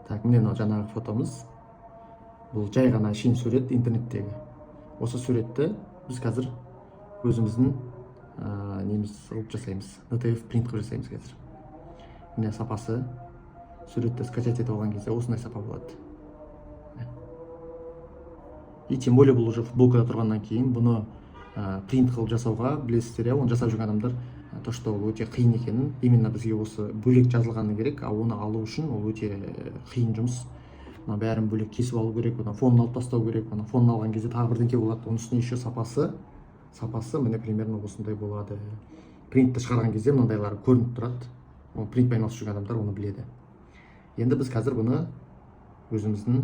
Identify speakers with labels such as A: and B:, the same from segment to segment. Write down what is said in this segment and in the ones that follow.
A: Так, міне мынау жаңағы фотомыз. Бұл жай ғана шин сурет интернеттегі. Осы суретті біз қазір өзіміздің неміз қылып жасаймыз. NTF принт қылып жасаймыз қазір. Міне сапасы. Суретті скачать етіп алған кезде осындай сапа болады. И тем более бұл уже футболкада тұрғаннан кейін бұны принт қылып жасауға, білесіздер, оны жасап жүрген адамдар то, что ол өте қиын екенін, именно бізге осы бөлек жазылғаны керек, ал оны алу үшін ол өте қиын жұмыс. Мына бәрін бөлек кесіп алу керек, одан фонын алып тастау керек, одан фонын алған кезде тағы бірдеңке болады. Оның үстіне еще сапасы міне примерно осындай болады. Принтті шығарған кезде мынандайлары көрініп тұрады. Ол принтпен айналысып жүрген адамдар оны біледі. Енді біз қазір бұны өзіміздің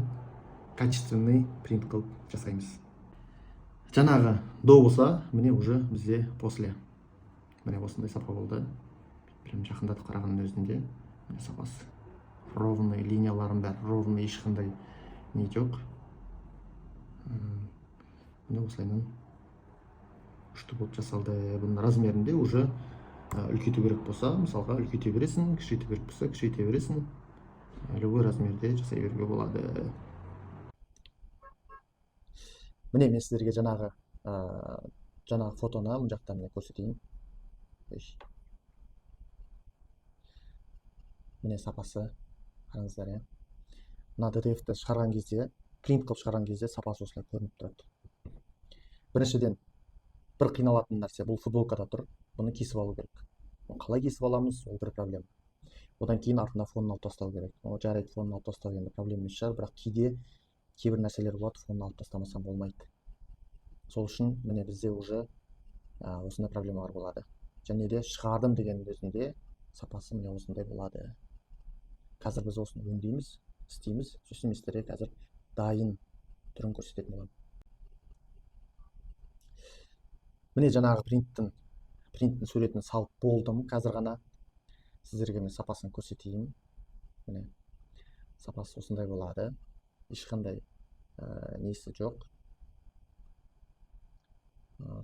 A: качественный принт қылып жасаймыз. Жаңағы до болса, міне уже бізде после. Міне осындай сапа болды. Прям жақындатып қарағанның өзінде міне сапасы. Ровный линияларын бәрі ровный, ешқандай не жоқ. Міне осылайынан күшті болып жасалды. Бұның размерінде уже үлкейту керек болса, мысалға үлкейте бересің, кішірейте керек болса, кішірейте бересің. Любой размерде жасай беруге болады. Міне мен сіздерге жаңағы фотоны мұн жақтан көрсетейін. Міне сапасы, қараңыздар, мына DTF-ті шығарған кезде, принт қылып шығарған кезде сапасы осылай көрініп тұрады. Біріншіден, бір қиналатын нәрсе, бұл футболкада тұр, бұны кесіп алу керек. Қалай кесіп аламыз, ол бір проблема. Одан кейін артына фонын алып тастау керек. Ол жарайды, фонын алып тастау енді проблема емес шығар, бірақ кейбір нәрселер болады, фонын алып тастамасам болмайды. Сол үшін міне бізде уже осындай проблемалар болады. Және де шығардым деген өзінде сапасы міне осындай болады. Қазір біз осыны өңдейміз, істейміз, сосын мен сіздерге қазір дайын түрін көрсететін боламын. Міне жаңағы принттің суретін салып болдым. Қазір ғана сіздерге мен сапасын көрсетейін. Міне сапасы осындай болады. Ешқандай несі жоқ.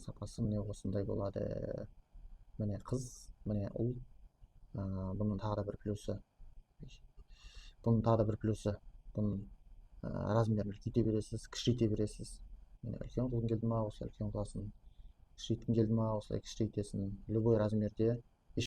A: Сапасы міне осындай болады. Міне қыз, міне ұл. Бұның тағы да бір плюсы. Бұның размерін үлкейте бересіз, кішірейте бересіз. Міне үлкен қылғың келді ма, осылай үлкен қыласың. Кішірейтін келді ма, осылай кішірейтесің. Любой размерде